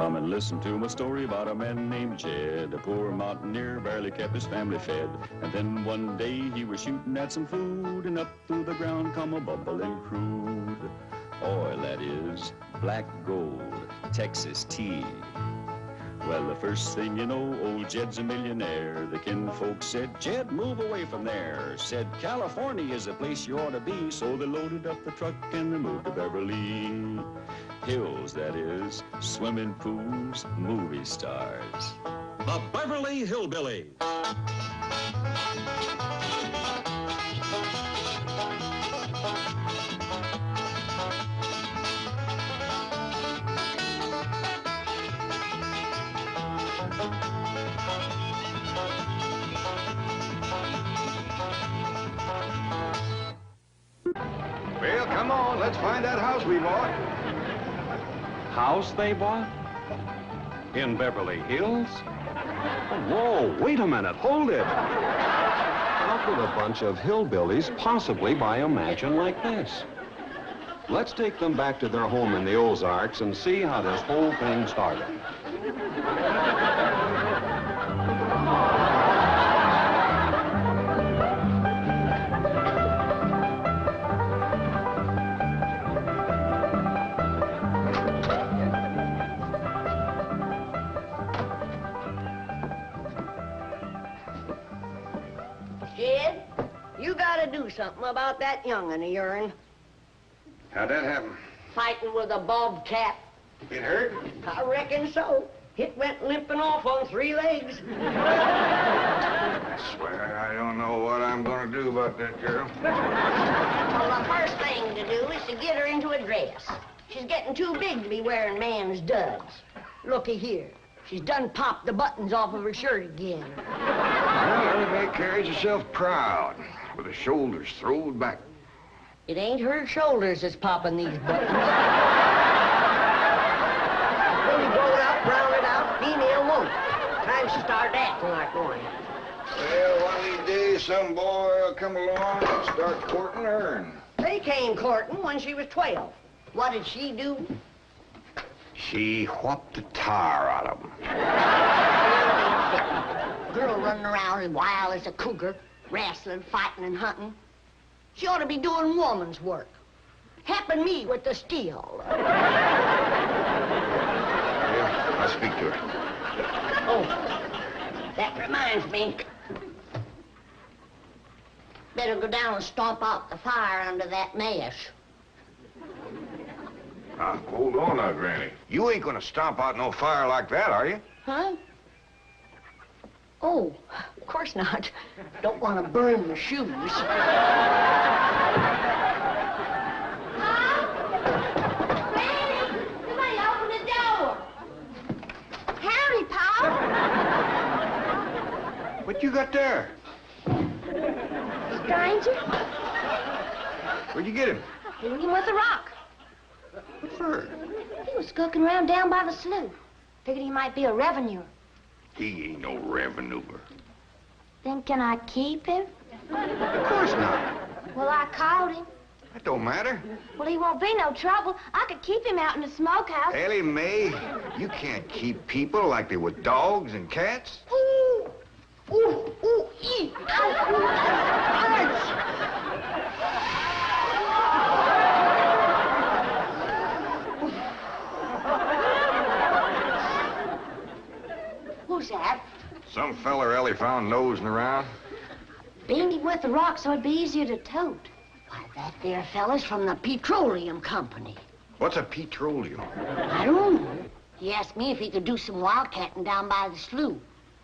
Come and listen to my story about a man named Jed. A poor mountaineer barely kept his family fed. And then one day he was shooting at some food, and up through the ground come a bubbling crude oil, that is, black gold, Texas tea. Well, the first thing you know, old Jed's a millionaire. The kinfolk said, Jed, move away from there. Said, California is the place you ought to be. So they loaded up the truck and they moved to Beverly Hills, that is, swimming pools, movie stars. The Beverly Hillbillies. Well, come on, let's find that house we bought. House they bought? In Beverly Hills? Whoa, wait a minute, hold it. How could a bunch of hillbillies possibly buy a mansion like this? Let's take them back to their home in the Ozarks and see how this whole thing started. Jed, you gotta do something about that young'un of yourn. How'd that happen? Fighting with a bobcat. It hurt? I reckon so. It went limping off on 3 legs. I swear, I don't know what I'm gonna do about that girl. Well, the first thing to do is to get her into a dress. She's getting too big to be wearing man's duds. Looky here. She's done popped the buttons off of her shirt again. Well, everybody carries herself proud, with her shoulders throwed back. It ain't her shoulders that's popping these buttons. When you grow it up, round it out, female won't. Time she started acting like one. Well, one of these days, some boy will come along and start courting her. They came courting when she was 12. What did she do? She whopped the tar out of him. Girl running around as wild as a cougar, wrestling, fighting, and hunting. She ought to be doing woman's work. Helping me with the steel. Yeah, I'll speak to her. Oh, that reminds me. Better go down and stomp out the fire under that mesh. Now, hold on now, Granny. You ain't gonna stomp out no fire like that, are you? Huh? Oh, of course not. Don't want to burn my shoes. Granny, somebody open the door. Howdy, Pa. What you got there? Stranger, Where'd you get him? hit him with a rock. What for? He was skulking around down by the slough. Figured he might be a revenuer. He ain't no revenuer. Then can I keep him? Of course not. Well, I called him. That don't matter. Well, he won't be no trouble. I could keep him out in the smokehouse. Ellie Mae, you can't keep people like they were dogs and cats. Ooh, ooh, ooh, ee. Ow, ooh, ouch. Who's that? Some feller Ellie found nosing around. Beamed him with the rock so it'd be easier to tote. Why, that there fella's from the petroleum company. What's a petroleum? I don't know. He asked me if he could do some wildcatting down by the slough.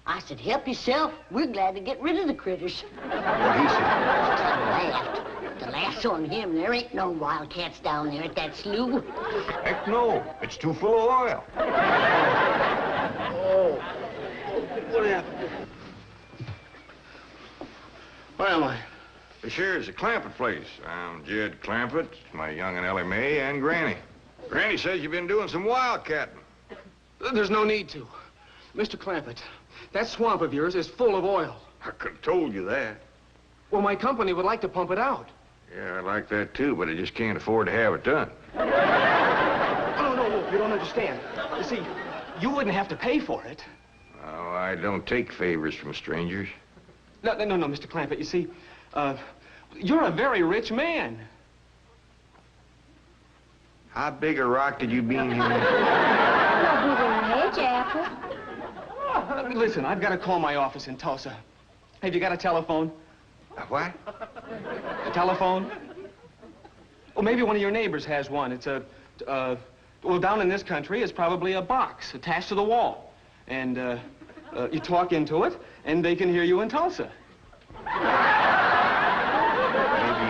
I said, help yourself. We're glad to get rid of the critters. What he said? I laughed. The laugh's on him. There ain't no wildcats down there at that slough. Heck no. It's too full of oil. Oh. What happened? Where am I? This here's the Clampett place. I'm Jed Clampett, my young and Ellie Mae, and Granny. Granny says you've been doing some wildcatting. There's no need to. Mr. Clampett, that swamp of yours is full of oil. I could have told you that. Well, my company would like to pump it out. Yeah, I like that too, but I just can't afford to have it done. Oh, no, you don't understand. You see, You wouldn't have to pay for it. Oh, I don't take favors from strangers. No, Mr. Clampett. You see, you're a very rich man. How big a rock did you bean here? No bigger than a hedge apple. Listen, I've got to call my office in Tulsa. Have you got a telephone? A what? A telephone? Well, maybe one of your neighbors has one. It's well, down in this country, it's probably a box attached to the wall. And, you talk into it, and they can hear you in Tulsa. Maybe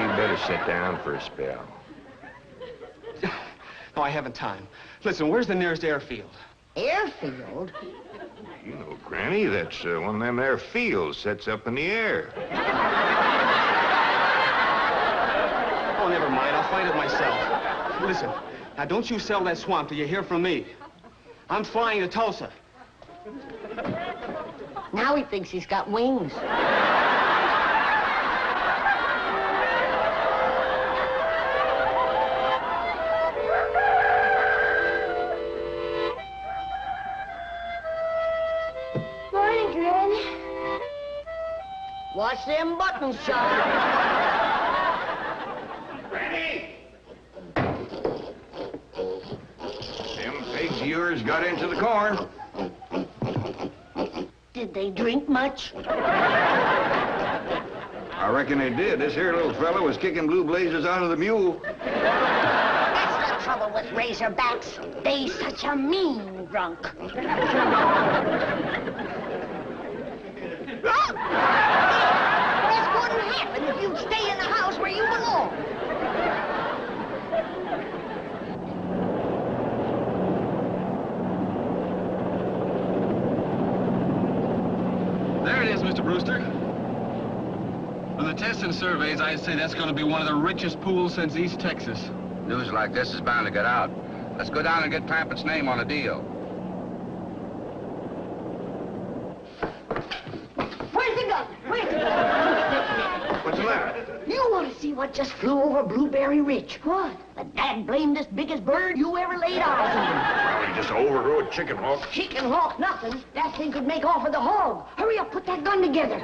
you better sit down for a spell. No, I haven't time. Listen, where's the nearest airfield? Airfield? You know, Granny, that's one of them there fields sets up in the air. Oh, never mind. I'll find it myself. Listen, now don't you sell that swamp till you hear from me. I'm flying to Tulsa. Now he thinks he's got wings. Morning, Granny. Watch them buttons, child. Granny! Them pigs of yours got into the corn. Did they drink much? I reckon they did. This here little fella was kicking blue blazes out of the mule. That's the trouble with razorbacks. They such a mean drunk. This wouldn't happen if you'd stay in the house where you belong. There it is, Mr. Brewster. From the tests and surveys, I'd say that's going to be one of the richest pools since East Texas. News like this is bound to get out. Let's go down and get Clampett's name on a deal. Where's the gun? Where's the gun? What's the matter? You want to see what just flew over Blueberry Ridge? What? The dad-blamed biggest bird you ever laid eyes on. Probably just an overgrown chicken hawk. Chicken hawk, nothing. That thing could make off with a hog. Hurry up, put that gun together.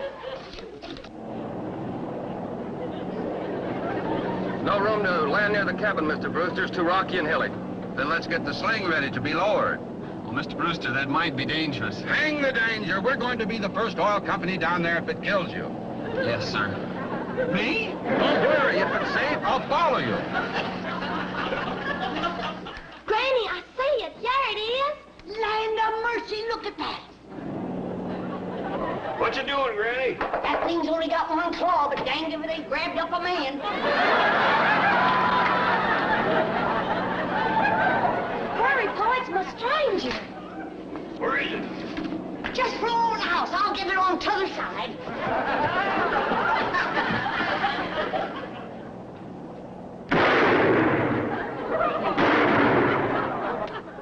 No room to land near the cabin, Mr. Brewster. It's too rocky and hilly. Then let's get the sling ready to be lowered. Well, Mr. Brewster, that might be dangerous. Hang the danger. We're going to be the first oil company down there if it kills you. Yes, sir. Me? Don't worry. If it's safe, I'll follow you. Granny, I see it. There it is. Land of mercy, look at that. What you doing, Granny? That thing's only got one claw, but danged if it ain't grabbed up a man. Hurry, Pa, it's my stranger. Where is it? Just flew over the house. I'll get it on t'other side.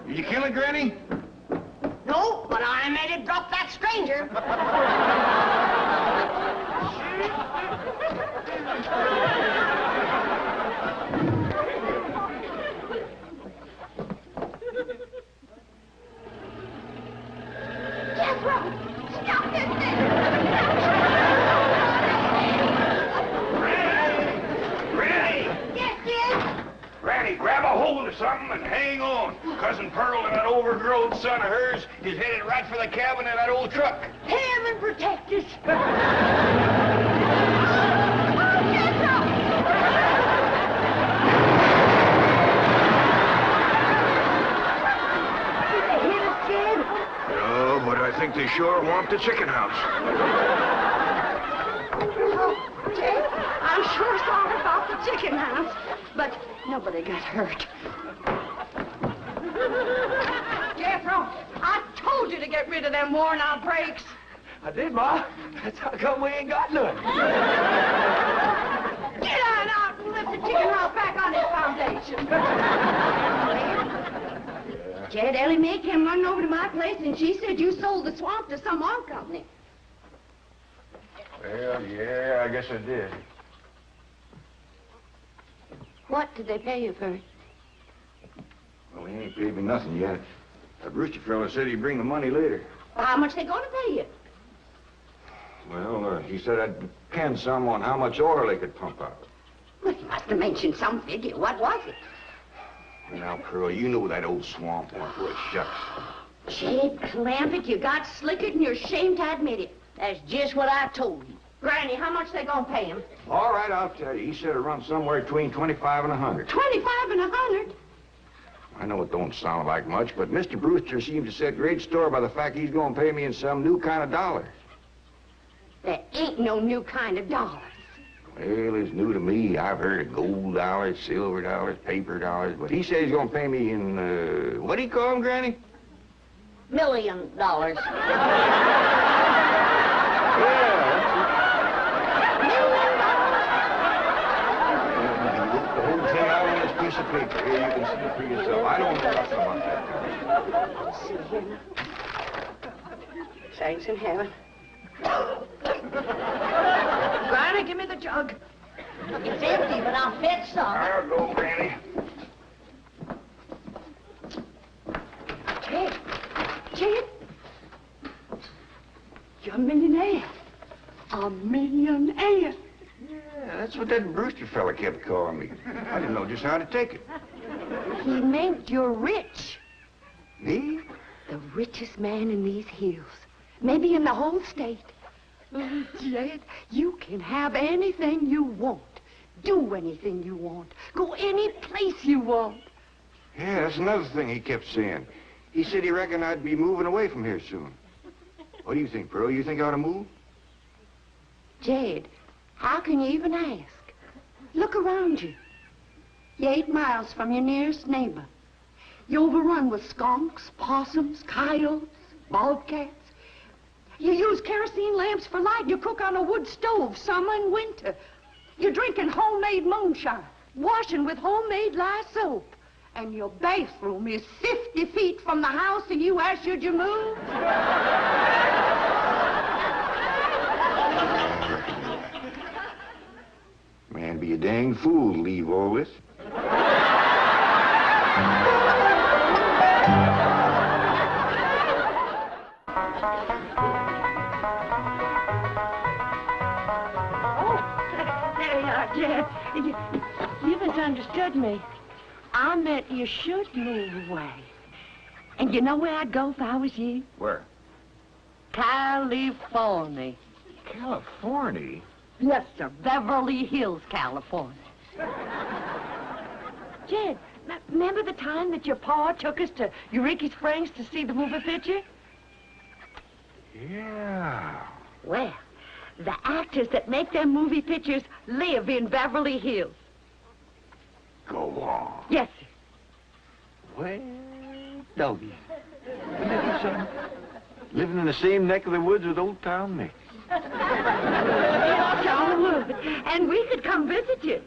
Did you kill it, Granny? No, but I made it drop that stranger. Jethro, stop this thing. Granny! Yes, dear? Granny, grab a hold of something and hang on. Cousin Pearl and that overgrown son of hers is headed right for the cabin in that old truck. Heaven protect us. Did they hit us, kid? No, but I think they sure want the chicken house. Oh, Jay, I'm sure sorry about the chicken house, but nobody got hurt. Jethro, I told you to get rid of them worn-out brakes. I did, Ma. That's how come we ain't got none. Get on out and lift the chicken house back on its foundation. Jed, Ellie Mae came running over to my place, and she said you sold the swamp to some oil company. Well, yeah, I guess I did. What did they pay you for it? Well, he ain't paid me nothing yet. The Brewster fella said he'd bring the money later. Well, how much they gonna pay you? Well, he said I'd depend some on how much oil they could pump out. Well, he must have mentioned some figure. What was it? Now, Pearl, you know that old swamp won't worth shucks. Jed Clampett, you got slickered and you're ashamed to admit it. That's just what I told you. Granny, how much they gonna pay him? All right, I'll tell you. He said it runs somewhere between 25 and 100. 25 and 100? I know it don't sound like much, but Mr. Brewster seems to set great store by the fact he's going to pay me in some new kind of dollars. There ain't no new kind of dollars. Well, it's new to me. I've heard of gold dollars, silver dollars, paper dollars, but he says he's going to pay me in, what do you call them, Granny? $1 million. Yeah. The whole thing out on this piece of paper. Here, you can see it for yourself. I don't know nothing about that kind. Let's see here now. Saints in heaven. Granny, give me the jug. It's empty, but I'll fetch some. I'll go, Granny. Jed, you're a millionaire. A millionaire. Yeah, that's what that Brewster fella kept calling me. I didn't know just how to take it. He meant you're rich. Me? The richest man in these hills. Maybe in the whole state. Oh, Jed, you can have anything you want. Do anything you want. Go any place you want. Yeah, that's another thing he kept saying. He said he reckoned I'd be moving away from here soon. What do you think, Pearl? You think I ought to move? Jed, how can you even ask? Look around you. You're 8 miles from your nearest neighbor. You're overrun with skunks, possums, coyotes, bobcats. You use kerosene lamps for light. You cook on a wood stove, summer and winter. You're drinking homemade moonshine, washing with homemade lye soap. And your bathroom is 50 feet from the house that you asked should you move? Man, be a dang fool to leave all this. There you are, Jed. You misunderstood me. I meant you should move away. And you know where I'd go if I was you? Where? California. California? Yes, sir. Beverly Hills, California. Jed, remember the time that your pa took us to Eureka Springs to see the movie picture? Yeah. Well, the actors that make them movie pictures live in Beverly Hills. Go on. Yes, sir. Well, doggy. Isn't that something? Living in the same neck of the woods with old town me. Yes, John would. And we could come visit you.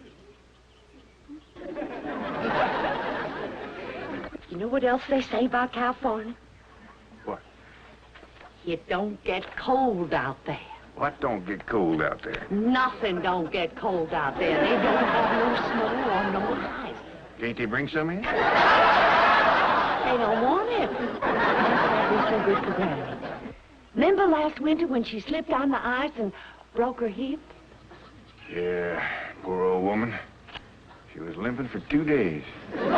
You know what else they say about California? What? It don't get cold out there. What don't get cold out there? Nothing don't get cold out there. They don't have no snow or no ice. Can't they bring some in? They don't want it. That's why they're so good for Granny. Remember last winter when she slipped on the ice and broke her hip? Yeah, poor old woman. She was limping for 2 days. Well,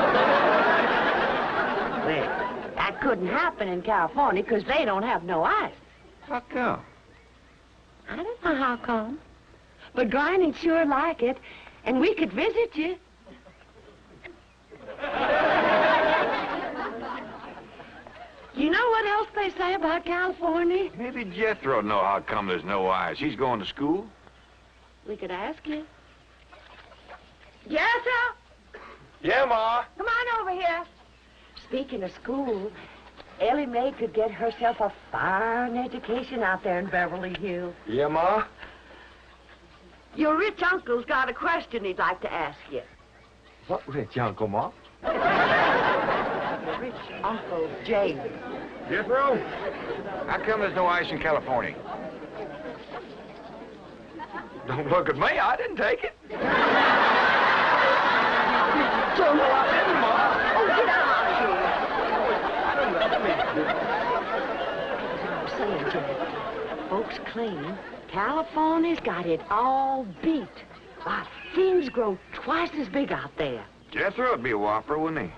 that couldn't happen in California because they don't have no ice. How come? I don't know how come. But Granny'd sure like it, and we could visit you. You know what else they say about California? Maybe Jethro'd know how come there's no ice. He's going to school. We could ask you. Jethro? Yeah, Ma. Come on over here. Speaking of school, Ellie Mae could get herself a fine education out there in Beverly Hills. Yeah, Ma? Your rich uncle's got a question he'd like to ask you. What rich uncle, Ma? Your rich Uncle James. Jethro? How come there's no ice in California? Don't look at me. I didn't take it. Don't know what I did, Ma. Oh, get out of here. I don't know. clean. California's got it all beat. Why, things grow twice as big out there. Jethro would be a whopper, wouldn't he?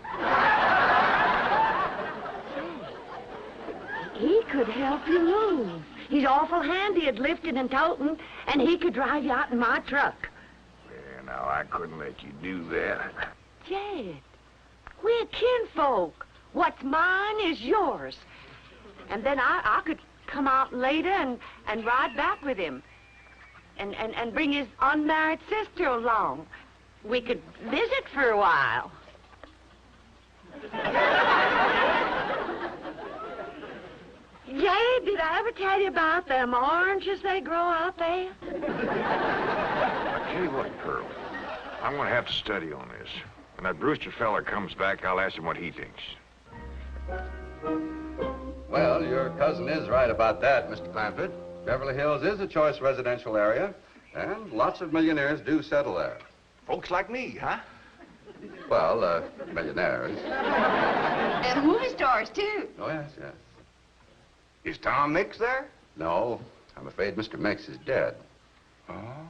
He could help you move. He's awful handy at lifting and toting, and he could drive you out in my truck. Yeah, now, I couldn't let you do that. Jed, we're kinfolk. What's mine is yours. And then I could come out later and ride back with him. And bring his unmarried sister along. We could visit for a while. Jay, did I ever tell you about them oranges they grow out there? I tell you what, Pearl. I'm going to have to study on this. When that Brewster fella comes back, I'll ask him what he thinks. Well, your cousin is right about that, Mr. Clampett. Beverly Hills is a choice residential area, and lots of millionaires do settle there. Folks like me, huh? Well, millionaires. And movie stars, too. Oh, yes, yes. Is Tom Mix there? No, I'm afraid Mr. Mix is dead. Oh?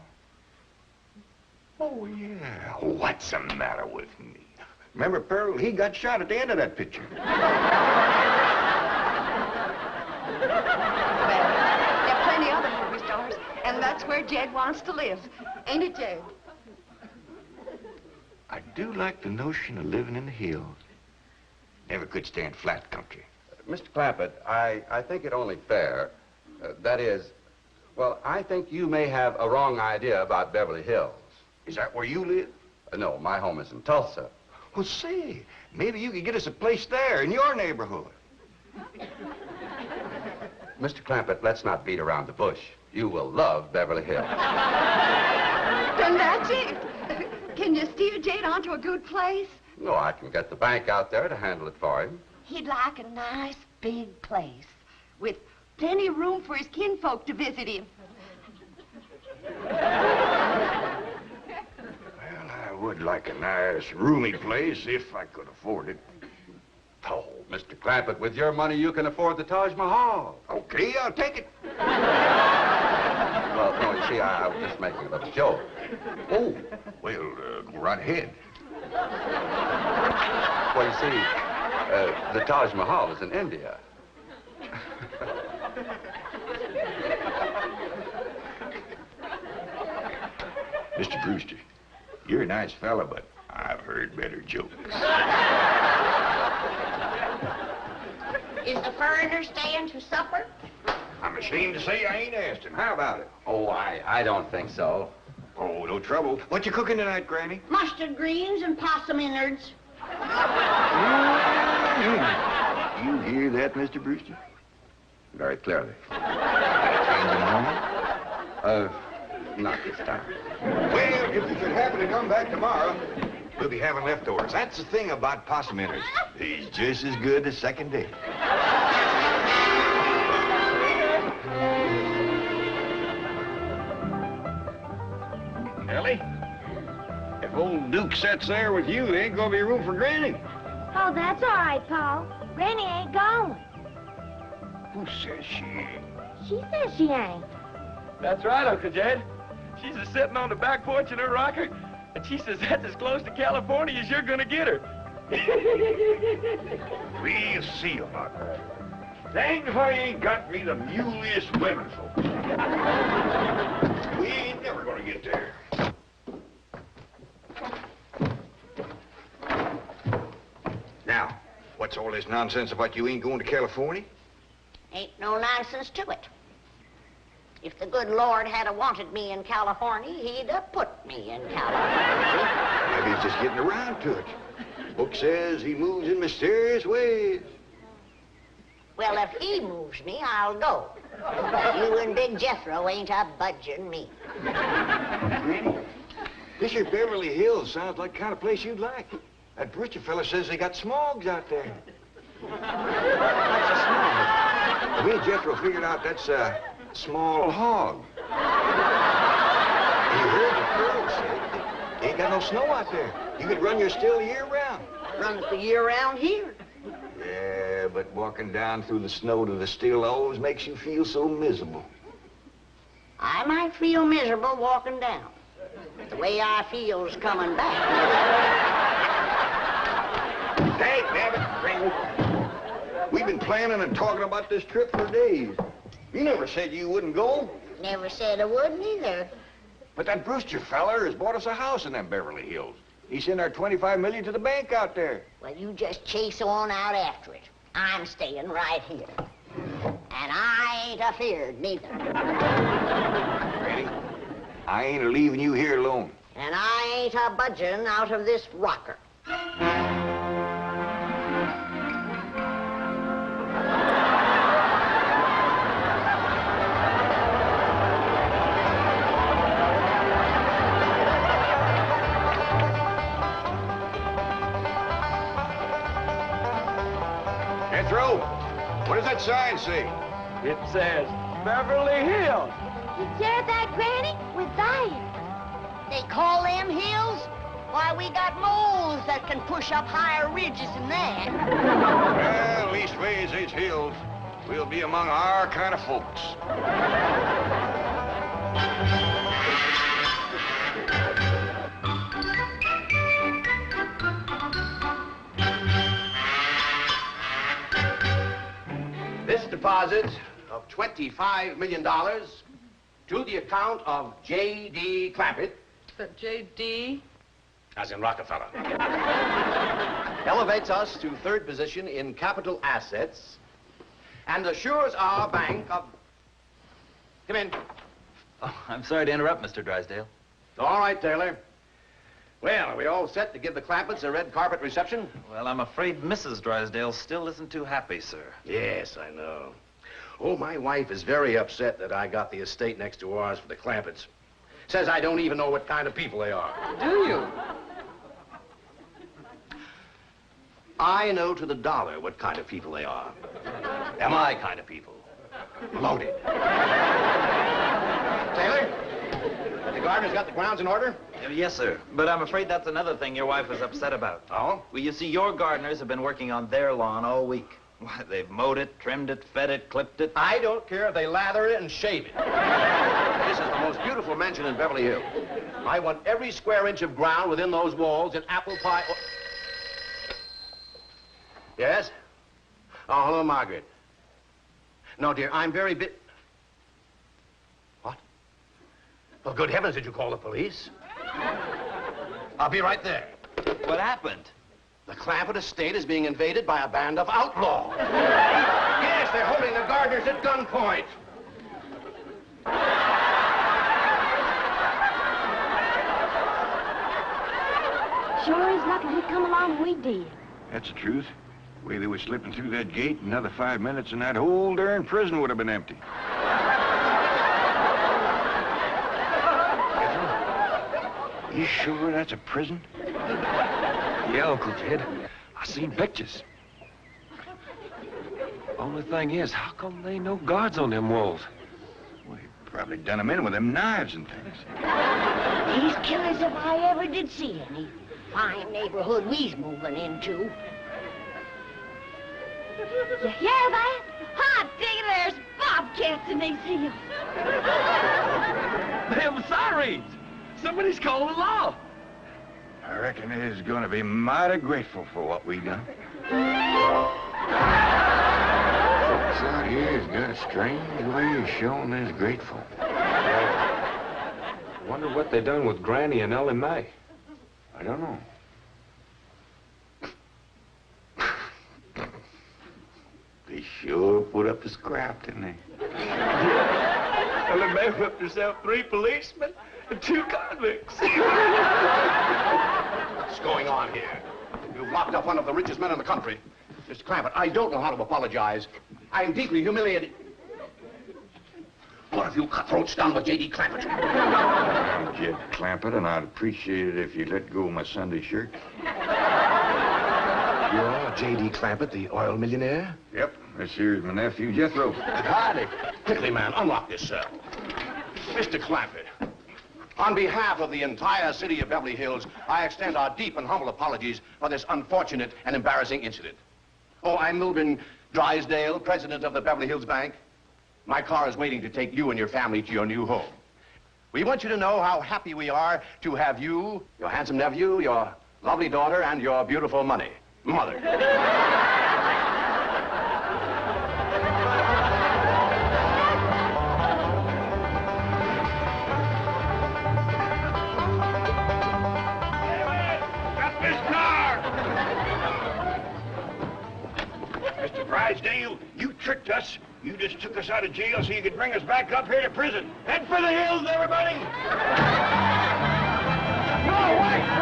Oh, yeah. What's the matter with me? Remember, Pearl, he got shot at the end of that picture. Well, there are plenty other movie stars, and that's where Jed wants to live. Ain't it, Jed? I do like the notion of living in the hills. Never could stand flat country. Mr. Clampett, I think it only fair. That is, well, I think you may have a wrong idea about Beverly Hills. Is that where you live? No, my home is in Tulsa. Well, say, maybe you could get us a place there in your neighborhood. Mr. Clampett, let's not beat around the bush. You will love Beverly Hills. Then that's it. Can you steer Jade onto a good place? No, I can get the bank out there to handle it for him. He'd like a nice big place with plenty of room for his kinfolk to visit him. Well, I would like a nice, roomy place if I could afford it. Oh, Mr. Clampett, with your money, you can afford the Taj Mahal. Okay, I'll take it. Well, no, you see, I was just making a little joke. Oh, well, go right ahead. Well, you see, the Taj Mahal is in India. Mr. Brewster, you're a nice fella, but I've heard better jokes. Is the foreigner staying to supper? I'm ashamed to say I ain't asked him. How about it? Oh, I don't think so. Oh, no trouble. What you cooking tonight, Granny? Mustard greens and possum innards. You hear that, Mr. Brewster? Very clearly. Change your mind? Not this time. Well, if you should happen to come back tomorrow, we'll be having leftovers. That's the thing about possum innards. He's just as good as second day. Ellie, if old Duke sits there with you, there ain't gonna be room for Granny. Oh, that's all right, Paul. Granny ain't going. Who says she ain't? She says she ain't. That's right, Uncle Jed. She's a sitting on the back porch in her rocker, and she says that's as close to California as you're gonna get her. We'll see about that. Dang if I ain't got me the muleyest women folks. We ain't never gonna get there. Now, what's all this nonsense about you ain't going to California? Ain't no nonsense to it. If the good Lord had wanted me in California, he'd have put me in California. Maybe he's just getting around to it. Book says he moves in mysterious ways. Well, if he moves me, I'll go. But you and Big Jethro ain't a budging me. Granny, this here Beverly Hills sounds like the kind of place you'd like. That Brewster fella says they got smogs out there. What's a smog? Well, me and Jethro figured out that's a small hog. You heard the girl say they ain't got no snow out there. You could run your still year round. Run it the year round here. Yeah, but walking down through the snow to the still always makes you feel so miserable. I might feel miserable walking down. The way I feel's coming back. Hey, damn it, Raymond. We've been planning and talking about this trip for days. You never said you wouldn't go. Never said I wouldn't either. But that Brewster feller has bought us a house in them Beverly Hills. He sent our $25 million to the bank out there. Well, you just chase on out after it. I'm staying right here. And I ain't afeard neither. Granny, I ain't leaving you here alone. And I ain't a budging out of this rocker. Jethro, what does that sign say? It says Beverly Hills. You hear that, Granny? We're there. They call them hills? Why, we got moles that can push up higher ridges than that. Well, leastways, it's hills. We'll be among our kind of folks. This deposit of $25 million to the account of J.D. Clampett. J.D.? As in Rockefeller. Elevates us to third position in capital assets and assures our bank of... Come in. Oh, I'm sorry to interrupt, Mr. Drysdale. All right, Taylor. Well, are we all set to give the Clampetts a red carpet reception? Well, I'm afraid Mrs. Drysdale still isn't too happy, sir. Yes, I know. Oh, my wife is very upset that I got the estate next to ours for the Clampetts. Says I don't even know what kind of people they are. Do you? I know to the dollar what kind of people they are. They're my kind of people. Loaded. Taylor, the gardener's got the grounds in order? Yes, sir. But I'm afraid that's another thing your wife is upset about. Oh? Well, you see, your gardeners have been working on their lawn all week. Why, they've mowed it, trimmed it, fed it, clipped it. I don't care if they lather it and shave it. This is the most beautiful mansion in Beverly Hills. I want every square inch of ground within those walls in apple pie... Yes? Oh, hello, Margaret. No, dear, I'm very What? Well, good heavens, did you call the police? I'll be right there. What happened? The Clampett estate is being invaded by a band of outlaws. Yes, they're holding the gardeners at gunpoint. Sure is lucky we come along when we did. That's the truth. The way they were slipping through that gate, another 5 minutes and that whole darn prison would have been empty. You sure that's a prison? Yeah, Uncle Ted. I seen pictures. Only thing is, how come there ain't no guards on them walls? Well, they probably done them in with them knives and things. These killers, if I ever did see any. Fine neighborhood we's moving into. You hear that? Hot diggity, there's bobcats in these hills. Them sirens! Somebody's calling the law. I reckon they's gonna be mighty grateful for what we done. Folks out here has got a strange way of showing they's grateful. Wonder what they done with Granny and Ellie Mae. I don't know. They sure put up a scrap, didn't they? Ellie Mae whipped herself 3 policemen and 2 convicts. What's going on here? You've locked up one of the richest men in the country. Mr. Clampett, I don't know how to apologize. I'm deeply humiliated. What have you cutthroats done with J.D. Clampett? I'm Jed Clampett, and I'd appreciate it if you let go of my Sunday shirt. You're J.D. Clampett, the oil millionaire? Yep, this here's my nephew, Jethro. Howdy. Quickly, man, unlock this cell. Mr. Clampett, on behalf of the entire city of Beverly Hills, I extend our deep and humble apologies for this unfortunate and embarrassing incident. Oh, I'm Milburn Drysdale, president of the Beverly Hills Bank. My car is waiting to take you and your family to your new home. We want you to know how happy we are to have you, your handsome nephew, your lovely daughter, and your beautiful mother. Mr. Drysdale, you tricked us. You just took us out of jail so you could bring us back up here to prison. Head for the hills, everybody! No, wait!